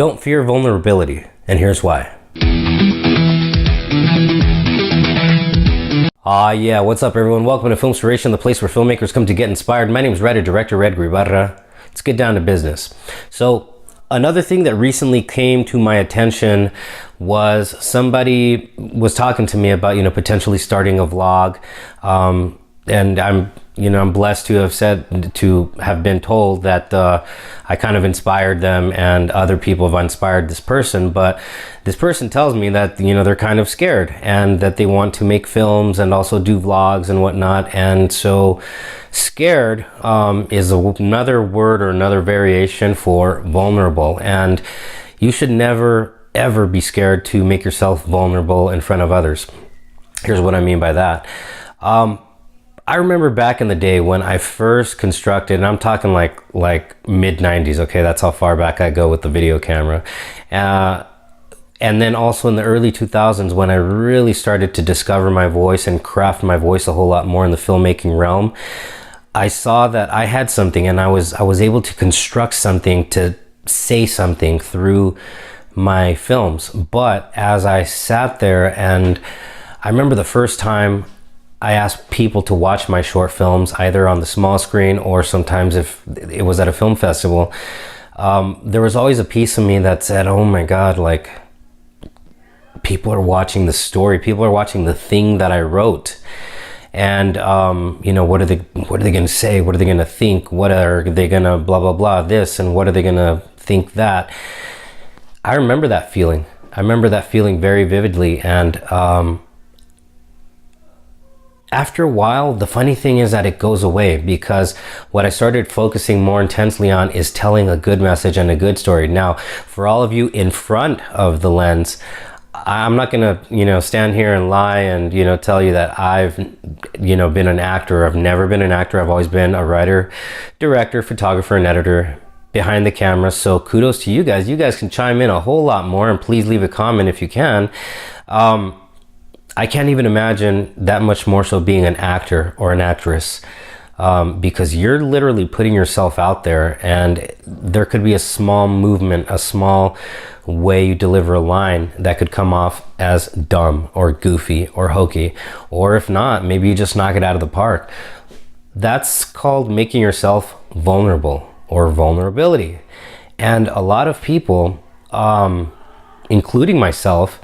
Don't fear vulnerability, and here's why. Yeah, what's up everyone? Welcome to Filmspiration, the place where filmmakers come to get inspired. My name is writer-director Red Guibarra. Let's get down to business. So, another thing that recently came to my attention was somebody was talking to me about, potentially starting a vlog. And I'm blessed to have been told that I kind of inspired them and other people have inspired this person. But this person tells me that, they're kind of scared and that they want to make films and also do vlogs and whatnot. And so scared is another word or another variation for vulnerable. And you should never, ever be scared to make yourself vulnerable in front of others. Here's what I mean by that. I remember back in the day when I first constructed, and I'm talking like mid 90s, okay, that's how far back I go with the video camera. And then also in the early 2000s when I really started to discover my voice and craft my voice a whole lot more in the filmmaking realm, I saw that I had something and I was able to construct something, to say something through my films. But as I sat there, and I remember the first time I asked people to watch my short films, either on the small screen or sometimes if it was at a film festival, there was always a piece of me that said, oh my God, like, people are watching the story, people are watching the thing that I wrote. And, what are they going to say? What are they going to think? What are they going to blah, blah, blah, this, and what are they going to think that? I remember that feeling. I remember that feeling very vividly. And, after a while, the funny thing is that it goes away, because what I started focusing more intensely on is telling a good message and a good story. Now, for all of you in front of the lens, I'm not gonna, stand here and lie and, tell you that I've, been an actor. I've never been an actor. I've always been a writer, director, photographer, and editor behind the camera. So kudos to you guys. You guys can chime in a whole lot more, and please leave a comment if you can. I can't even imagine that much more so being an actor or an actress, because you're literally putting yourself out there, and there could be a small movement, a small way you deliver a line that could come off as dumb or goofy or hokey, or if not, maybe you just knock it out of the park. That's called making yourself vulnerable or vulnerability. And a lot of people, including myself,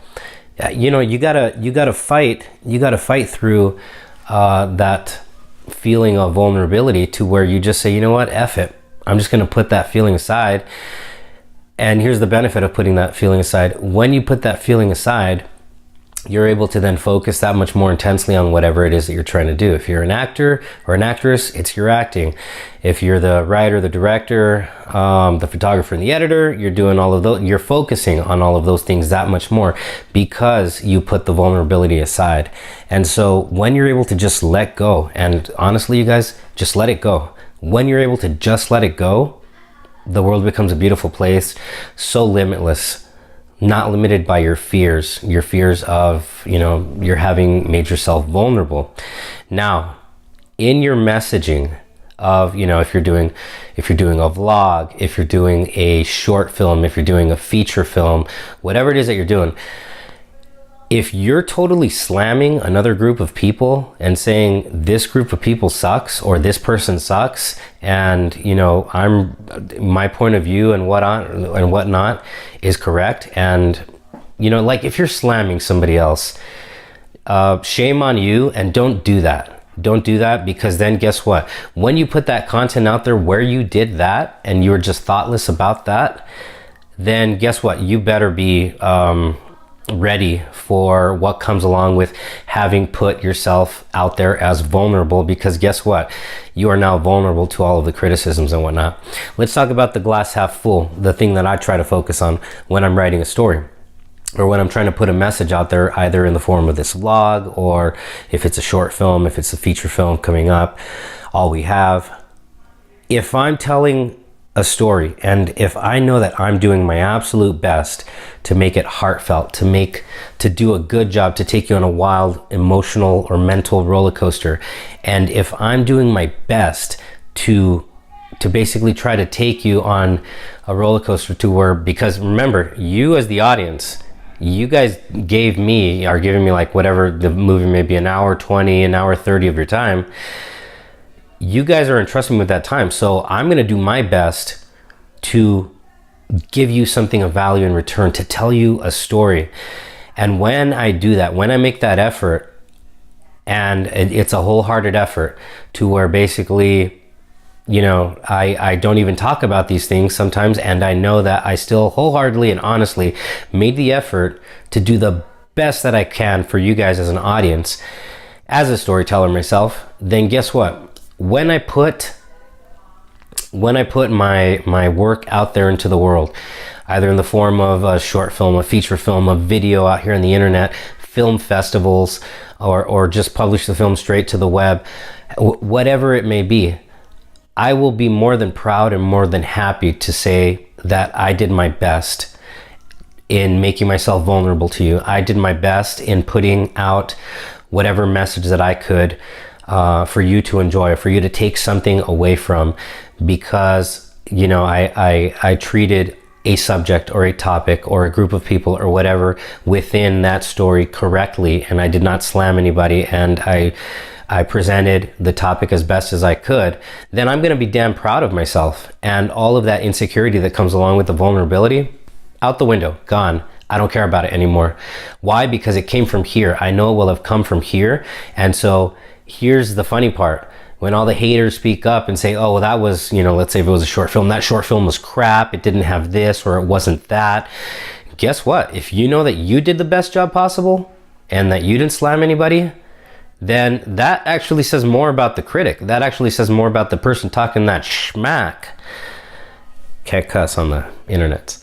you gotta fight through that feeling of vulnerability to where you just say, you know what, F it. I'm just gonna put that feeling aside. And here's the benefit of putting that feeling aside. When you put that feeling aside, you're able to then focus that much more intensely on whatever it is that you're trying to do. If you're an actor or an actress, it's your acting. If you're the writer, the director, the photographer, and the editor, you're doing all of those. You're focusing on all of those things that much more because you put the vulnerability aside. And so when you're able to just let go, and honestly, you guys, just let it go. When you're able to just let it go, the world becomes a beautiful place, so limitless. Not limited by your fears of, you're having made yourself vulnerable. Now, in your messaging of, if you're doing a vlog, if you're doing a short film, if you're doing a feature film, whatever it is that you're doing, if you're totally slamming another group of people and saying this group of people sucks or this person sucks, and my point of view and whatnot is correct, and if you're slamming somebody else, shame on you, and don't do that. Don't do that, because then guess what? When you put that content out there where you did that and you were just thoughtless about that, then guess what? You better be ready for what comes along with having put yourself out there as vulnerable, because guess what? You are now vulnerable to all of the criticisms and whatnot. Let's talk about the glass half full, the thing that I try to focus on when I'm writing a story, or when I'm trying to put a message out there, either in the form of this vlog, or if it's a short film, if it's a feature film coming up, all we have. If I'm telling a story, and if I know that I'm doing my absolute best to make it heartfelt, to do a good job, to take you on a wild emotional or mental roller coaster, and if I'm doing my best to to basically try to take you on a roller coaster to where, because remember, you as the audience, you guys are giving me like whatever the movie may be, an hour 20, an hour 30 of your time. You guys are entrusting me with that time. So I'm going to do my best to give you something of value in return, to tell you a story. And when I do that, when I make that effort, and it's a wholehearted effort to where basically, you know, I don't even talk about these things sometimes, and I know that I still wholeheartedly and honestly made the effort to do the best that I can for you guys as an audience, as a storyteller myself, then guess what? When I put my work out there into the world, either in the form of a short film, a feature film, a video out here on the internet, film festivals, or just publish the film straight to the web, whatever it may be, I will be more than proud and more than happy to say that I did my best in making myself vulnerable to you. I did my best in putting out whatever message that I could for you to enjoy, for you to take something away from, because, you know, I treated a subject or a topic or a group of people or whatever within that story correctly, and I did not slam anybody, and I presented the topic as best as I could, then I'm going to be damn proud of myself. And all of that insecurity that comes along with the vulnerability, out the window, gone. I don't care about it anymore. Why? Because it came from here. I know it will have come from here. And so here's the funny part. When all the haters speak up and say, oh, well, that was, you know, let's say if it was a short film, that short film was crap, it didn't have this, or it wasn't that. Guess what? If you know that you did the best job possible and that you didn't slam anybody, then that actually says more about the critic. That actually says more about the person talking that schmack. Can't cuss on the internet.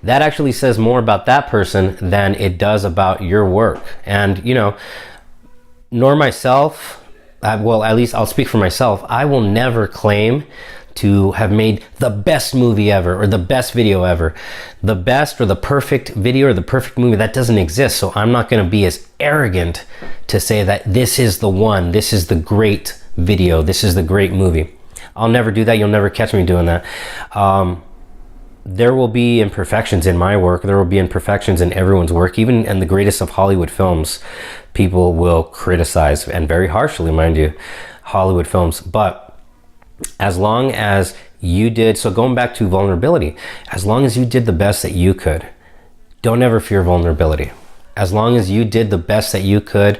That actually says more about that person than it does about your work. And, you know, nor myself, well, at least I'll speak for myself, I will never claim to have made the best movie ever or the best video ever. The best or the perfect video or the perfect movie, that doesn't exist. So I'm not going to be as arrogant to say that this is the one, this is the great video, this is the great movie. I'll never do that. You'll never catch me doing that. There will be imperfections in my work. There will be imperfections in everyone's work. Even in the greatest of Hollywood films, people will criticize, and very harshly, mind you, Hollywood films. But as long as you did, so going back to vulnerability, as long as you did the best that you could, don't ever fear vulnerability. As long as you did the best that you could,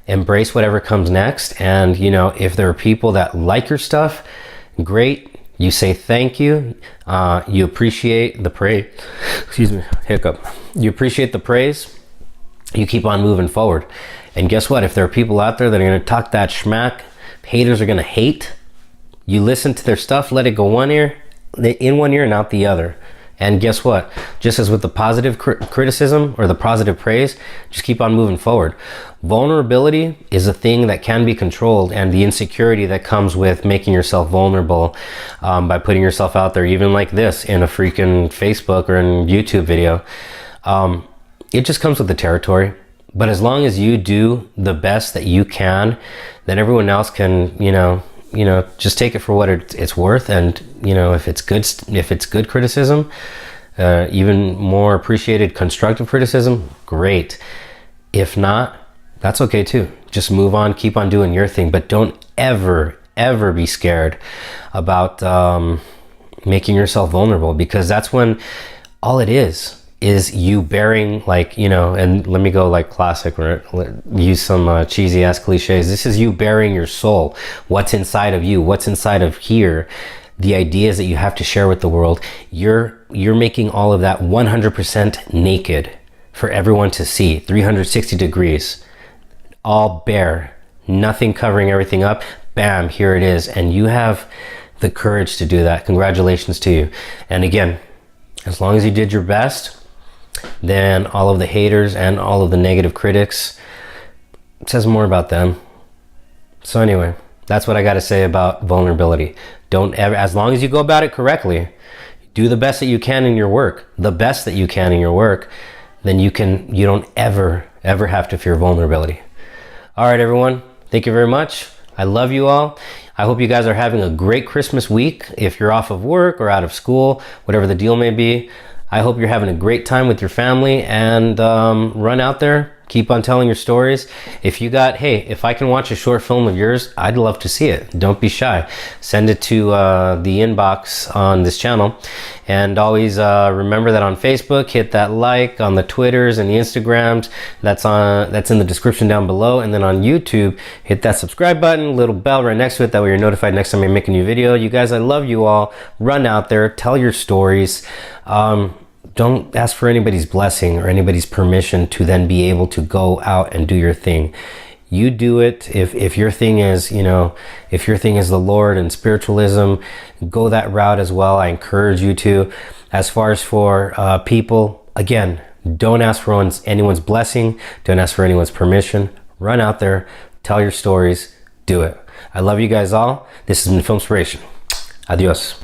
embrace whatever comes next. And, you know, if there are people that like your stuff, great. You say thank you. You appreciate the praise. Excuse me, hiccup. You appreciate the praise. You keep on moving forward. And guess what? If there are people out there that are going to talk that schmack, haters are going to hate. You listen to their stuff, let it go in one ear and out the other. And guess what? Just as with the positive criticism or the positive praise, just keep on moving forward. Vulnerability is a thing that can be controlled, and the insecurity that comes with making yourself vulnerable by putting yourself out there, even like this in a freaking Facebook or in YouTube video, it just comes with the territory. But as long as you do the best that you can, then everyone else can, you know, just take it for what it's worth. And, you know, if it's good criticism, even more appreciated constructive criticism, great. If not, that's okay too. Just move on, keep on doing your thing, but don't ever be scared about making yourself vulnerable, because that's when all it is you bearing, like, you know, and let me go like classic, or use some cheesy ass cliches. This is you bearing your soul, what's inside of you, what's inside of here, the ideas that you have to share with the world. You're making all of that 100% naked for everyone to see, 360 degrees, all bare, nothing covering everything up. Bam, here it is. And you have the courage to do that. Congratulations to you. And again, as long as you did your best, then all of the haters and all of the negative critics, it says more about them. So anyway, that's what I got to say about vulnerability. Don't ever, as long as you go about it correctly, do the best that you can in your work, then you don't ever have to fear vulnerability. All right, everyone. Thank you very much. I love you all. I hope you guys are having a great Christmas week. If you're off of work or out of school, whatever the deal may be, I hope you're having a great time with your family, and run out there. Keep on telling your stories. If you got, hey, if I can watch a short film of yours, I'd love to see it. Don't be shy. Send it to the inbox on this channel. And always remember that on Facebook, hit that like, on the Twitters and the Instagrams. That's in the description down below. And then on YouTube, hit that subscribe button, little bell right next to it. That way you're notified next time I make a new video. You guys, I love you all. Run out there, tell your stories. Don't ask for anybody's blessing or anybody's permission to then be able to go out and do your thing. You do it. If your thing is, if your thing is the Lord and spiritualism, go that route as well. I encourage you to. As far as for people, again, don't ask for anyone's blessing. Don't ask for anyone's permission. Run out there, tell your stories, do it. I love you guys all. This has been Filmspiration. Adios.